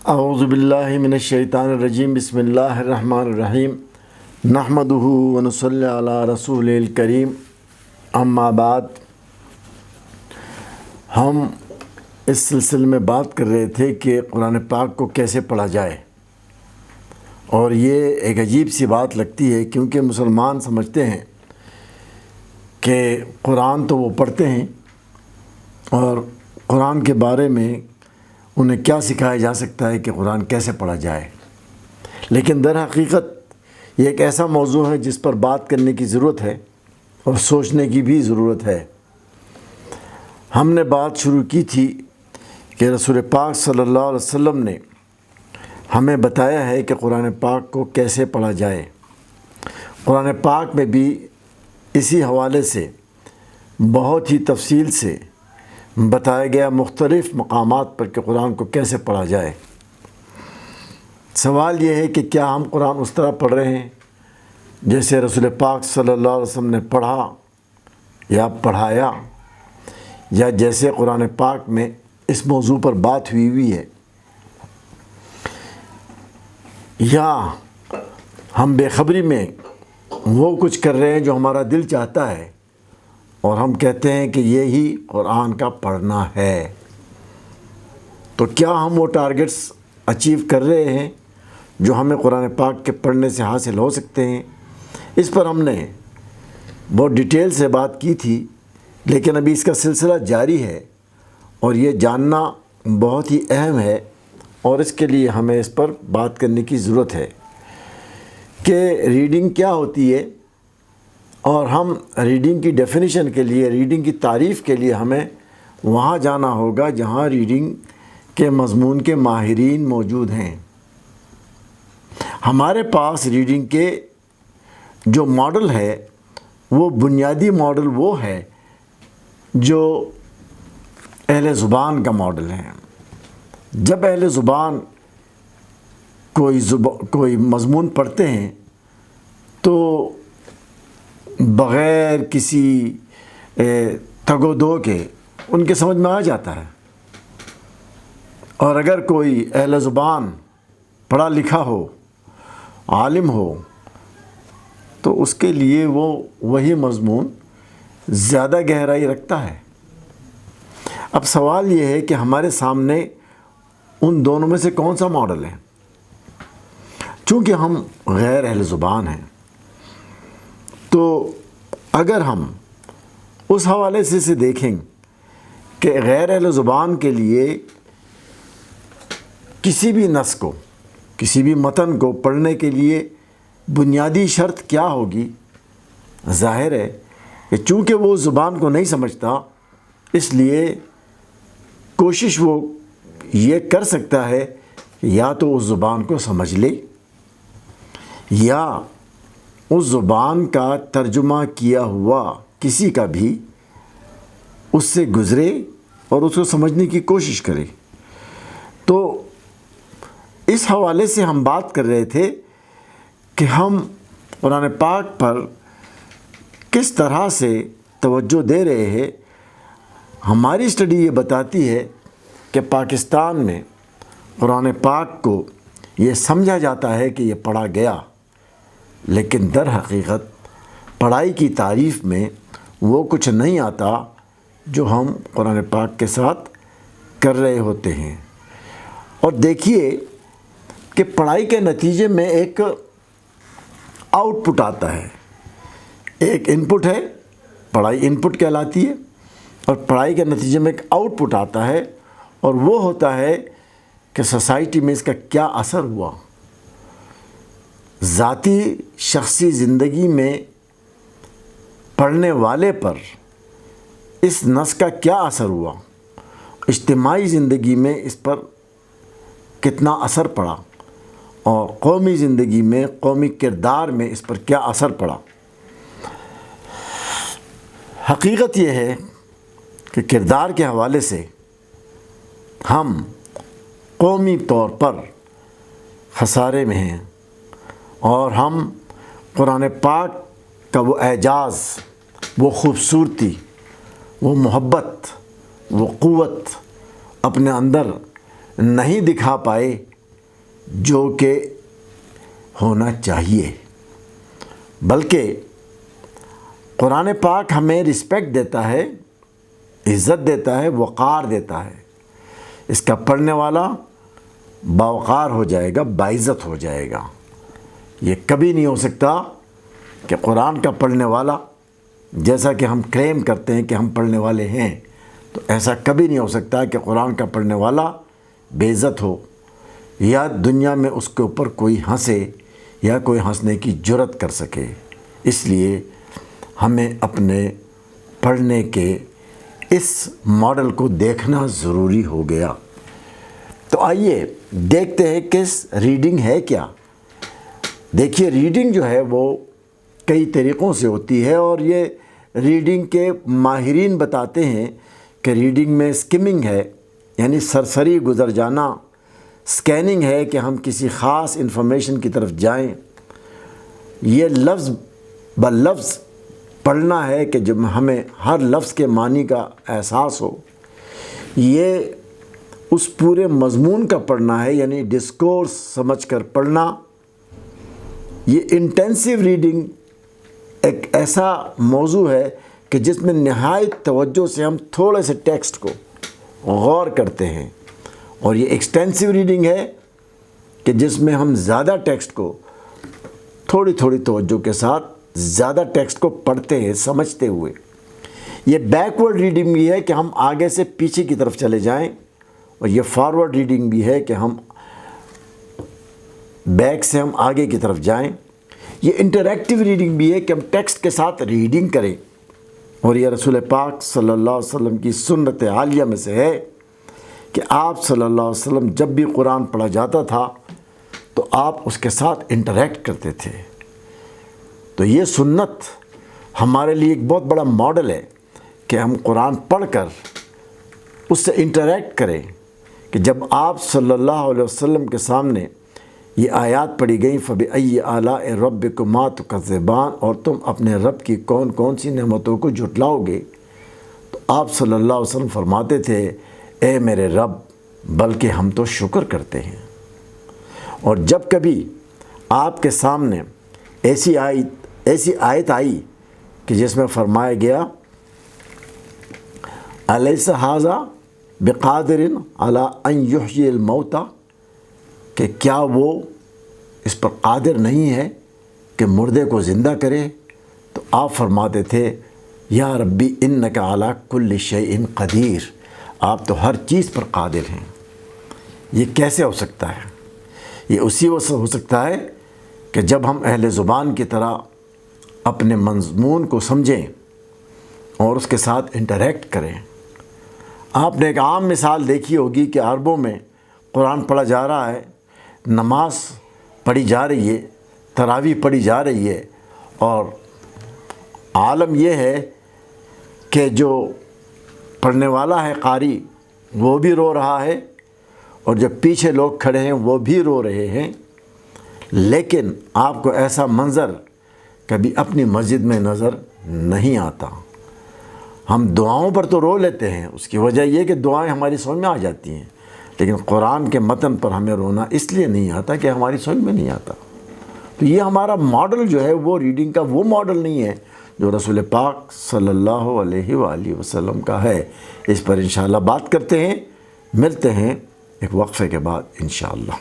اعوذ باللہ من الشیطان الرجیم بسم اللہ الرحمن الرحیم نحمدہ ونصلی علی رسول الکریم اما بعد۔ ہم اس سلسلے میں بات کر رہے تھے کہ قرآن پاک کو کیسے پڑھا جائے، اور یہ ایک عجیب سی بات لگتی ہے کیونکہ مسلمان سمجھتے ہیں کہ قرآن تو وہ پڑھتے ہیں اور قرآن کے بارے میں انہیں کیا سکھایا جا سکتا ہے کہ قرآن کیسے پڑھا جائے، لیکن در حقیقت یہ ایک ایسا موضوع ہے جس پر بات کرنے کی ضرورت ہے اور سوچنے کی بھی ضرورت ہے۔ ہم نے بات شروع کی تھی کہ رسول پاک صلی اللہ علیہ وسلم نے ہمیں بتایا ہے کہ قرآن پاک کو کیسے پڑھا جائے۔ قرآن پاک میں بھی اسی حوالے سے بہت ہی تفصیل سے بتایا گیا مختلف مقامات پر کہ قرآن کو کیسے پڑھا جائے۔ سوال یہ ہے کہ کیا ہم قرآن اس طرح پڑھ رہے ہیں جیسے رسول پاک صلی اللہ علیہ وسلم نے پڑھا یا پڑھایا، یا جیسے قرآن پاک میں اس موضوع پر بات ہوئی ہے، یا ہم بے خبری میں وہ کچھ کر رہے ہیں جو ہمارا دل چاہتا ہے اور ہم کہتے ہیں کہ یہی قرآن کا پڑھنا ہے۔ تو کیا ہم وہ ٹارگٹس اچیو کر رہے ہیں جو ہمیں قرآن پاک کے پڑھنے سے حاصل ہو سکتے ہیں؟ اس پر ہم نے بہت ڈیٹیل سے بات کی تھی، لیکن ابھی اس کا سلسلہ جاری ہے اور یہ جاننا بہت ہی اہم ہے، اور اس کے لیے ہمیں اس پر بات کرنے کی ضرورت ہے کہ ریڈنگ کیا ہوتی ہے، اور ہم ریڈنگ کی ڈیفینیشن کے لیے، ریڈنگ کی تعریف کے لیے ہمیں وہاں جانا ہوگا جہاں ریڈنگ کے مضمون کے ماہرین موجود ہیں۔ ہمارے پاس ریڈنگ کے جو ماڈل ہے وہ بنیادی ماڈل وہ ہے جو اہل زبان کا ماڈل ہے۔ جب اہل زبان کوئی مضمون پڑھتے ہیں تو بغیر کسی تگ و دو کے ان کے سمجھ میں آ جاتا ہے، اور اگر کوئی اہل زبان پڑھا لکھا ہو، عالم ہو، تو اس کے لیے وہی مضمون زیادہ گہرائی رکھتا ہے۔ اب سوال یہ ہے کہ ہمارے سامنے ان دونوں میں سے کون سا ماڈل ہے؟ چونکہ ہم غیر اہل زبان ہیں، تو اگر ہم اس حوالے سے دیکھیں کہ غیر اہل زبان کے لیے کسی بھی نص کو، کسی بھی متن کو پڑھنے کے لیے بنیادی شرط کیا ہوگی؟ ظاہر ہے کہ چونکہ وہ زبان کو نہیں سمجھتا، اس لیے کوشش وہ یہ کر سکتا ہے کہ یا تو اس زبان کو سمجھ لے، یا اس زبان کا ترجمہ کیا ہوا کسی کا بھی اس سے گزرے اور اس کو سمجھنے کی کوشش کرے۔ تو اس حوالے سے ہم بات کر رہے تھے کہ ہم قرآن پاک پر کس طرح سے توجہ دے رہے ہیں۔ ہماری اسٹڈی یہ بتاتی ہے کہ پاکستان میں قرآن پاک کو یہ سمجھا جاتا ہے کہ یہ پڑھا گیا، لیکن در حقیقت پڑھائی کی تعریف میں وہ کچھ نہیں آتا جو ہم قرآن پاک کے ساتھ کر رہے ہوتے ہیں۔ اور دیکھیے کہ پڑھائی کے نتیجے میں ایک آؤٹ پٹ آتا ہے، ایک ان پٹ ہے، پڑھائی ان پٹ کہلاتی ہے، اور پڑھائی کے نتیجے میں ایک آؤٹ پٹ آتا ہے، اور وہ ہوتا ہے کہ سوسائٹی میں اس کا کیا اثر ہوا، ذاتی شخصی زندگی میں پڑھنے والے پر اس نص کا کیا اثر ہوا، اجتماعی زندگی میں اس پر کتنا اثر پڑا، اور قومی زندگی میں، قومی کردار میں اس پر کیا اثر پڑا۔ حقیقت یہ ہے کہ کردار کے حوالے سے ہم قومی طور پر خسارے میں ہیں، اور ہم قرآن پاک کا وہ اعجاز، وہ خوبصورتی، وہ محبت، وہ قوت اپنے اندر نہیں دکھا پائے جو کہ ہونا چاہیے، بلکہ قرآن پاک ہمیں رسپیکٹ دیتا ہے، عزت دیتا ہے، وقار دیتا ہے۔ اس کا پڑھنے والا باوقار ہو جائے گا، باعزت ہو جائے گا۔ یہ کبھی نہیں ہو سکتا کہ قرآن کا پڑھنے والا، جیسا کہ ہم کلیم کرتے ہیں کہ ہم پڑھنے والے ہیں، تو ایسا کبھی نہیں ہو سکتا کہ قرآن کا پڑھنے والا بے عزت ہو یا دنیا میں اس کے اوپر کوئی ہنسے یا کوئی ہنسنے کی جرات کر سکے۔ اس لیے ہمیں اپنے پڑھنے کے اس ماڈل کو دیکھنا ضروری ہو گیا۔ تو آئیے دیکھتے ہیں کہ ریڈنگ ہے کیا۔ دیکھیے، ریڈنگ جو ہے وہ کئی طریقوں سے ہوتی ہے، اور یہ ریڈنگ کے ماہرین بتاتے ہیں کہ ریڈنگ میں اسکمنگ ہے، یعنی سرسری گزر جانا، اسکیننگ ہے کہ ہم کسی خاص انفارمیشن کی طرف جائیں، یہ لفظ بلفظ پڑھنا ہے کہ جب ہمیں ہر لفظ کے معنی کا احساس ہو، یہ اس پورے مضمون کا پڑھنا ہے، یعنی ڈسکورس سمجھ کر پڑھنا۔ یہ انٹینسیو ریڈنگ ایک ایسا موضوع ہے کہ جس میں نہایت توجہ سے ہم تھوڑے سے ٹیکسٹ کو غور کرتے ہیں، اور یہ ایکسٹینسیو ریڈنگ ہے کہ جس میں ہم زیادہ ٹیکسٹ کو تھوڑی تھوڑی توجہ کے ساتھ زیادہ ٹیکسٹ کو پڑھتے ہیں سمجھتے ہوئے۔ یہ بیکورڈ ریڈنگ بھی ہے کہ ہم آگے سے پیچھے کی طرف چلے جائیں، اور یہ فارورڈ ریڈنگ بھی ہے کہ ہم بیک سے ہم آگے کی طرف جائیں۔ یہ انٹریکٹیو ریڈنگ بھی ہے کہ ہم ٹیکسٹ کے ساتھ ریڈنگ کریں، اور یہ رسول پاک صلی اللہ علیہ وسلم کی سنت عالیہ میں سے ہے کہ آپ صلی اللہ علیہ وسلم جب بھی قرآن پڑھا جاتا تھا تو آپ اس کے ساتھ انٹریکٹ کرتے تھے۔ تو یہ سنت ہمارے لیے ایک بہت بڑا ماڈل ہے کہ ہم قرآن پڑھ کر اس سے انٹریکٹ کریں، کہ جب آپ صلی اللہ علیہ وسلم کے سامنے یہ آیات پڑھی گئیں فَبِأَيِّ آلَاءِ رَبِّكُمَا تُكَذِّبَانِ، اور تم اپنے رب کی کون کون سی نعمتوں کو جھٹلاؤ گے، تو آپ صلی اللہ علیہ وسلم فرماتے تھے اے میرے رب، بلکہ ہم تو شکر کرتے ہیں۔ اور جب کبھی آپ کے سامنے ایسی آیت آئی کہ جس میں فرمایا گیا الیس ھذا بقادر علی ان یحیی الموتى، کہ کیا وہ اس پر قادر نہیں ہے کہ مردے کو زندہ کرے، تو آپ فرماتے تھے یا ربی انک علی کل شیء قدیر، آپ تو ہر چیز پر قادر ہیں۔ یہ کیسے ہو سکتا ہے؟ یہ اسی وقت ہو سکتا ہے کہ جب ہم اہل زبان کی طرح اپنے مضمون کو سمجھیں اور اس کے ساتھ انٹریکٹ کریں۔ آپ نے ایک عام مثال دیکھی ہوگی کہ عربوں میں قرآن پڑھا جا رہا ہے، نماز پڑھی جا رہی ہے، تراویح پڑھی جا رہی ہے، اور عالم یہ ہے کہ جو پڑھنے والا ہے قاری وہ بھی رو رہا ہے، اور جو پیچھے لوگ کھڑے ہیں وہ بھی رو رہے ہیں، لیکن آپ کو ایسا منظر کبھی اپنی مسجد میں نظر نہیں آتا۔ ہم دعاؤں پر تو رو لیتے ہیں، اس کی وجہ یہ کہ دعائیں ہماری سمجھ میں آ جاتی ہیں، لیکن قرآن کے متن پر ہمیں رونا اس لیے نہیں آتا کہ ہماری سمجھ میں نہیں آتا۔ تو یہ ہمارا ماڈل جو ہے وہ ریڈنگ کا وہ ماڈل نہیں ہے جو رسول پاک صلی اللہ علیہ وآلہ وسلم کا ہے۔ اس پر انشاءاللہ بات کرتے ہیں، ملتے ہیں ایک وقفے کے بعد انشاءاللہ۔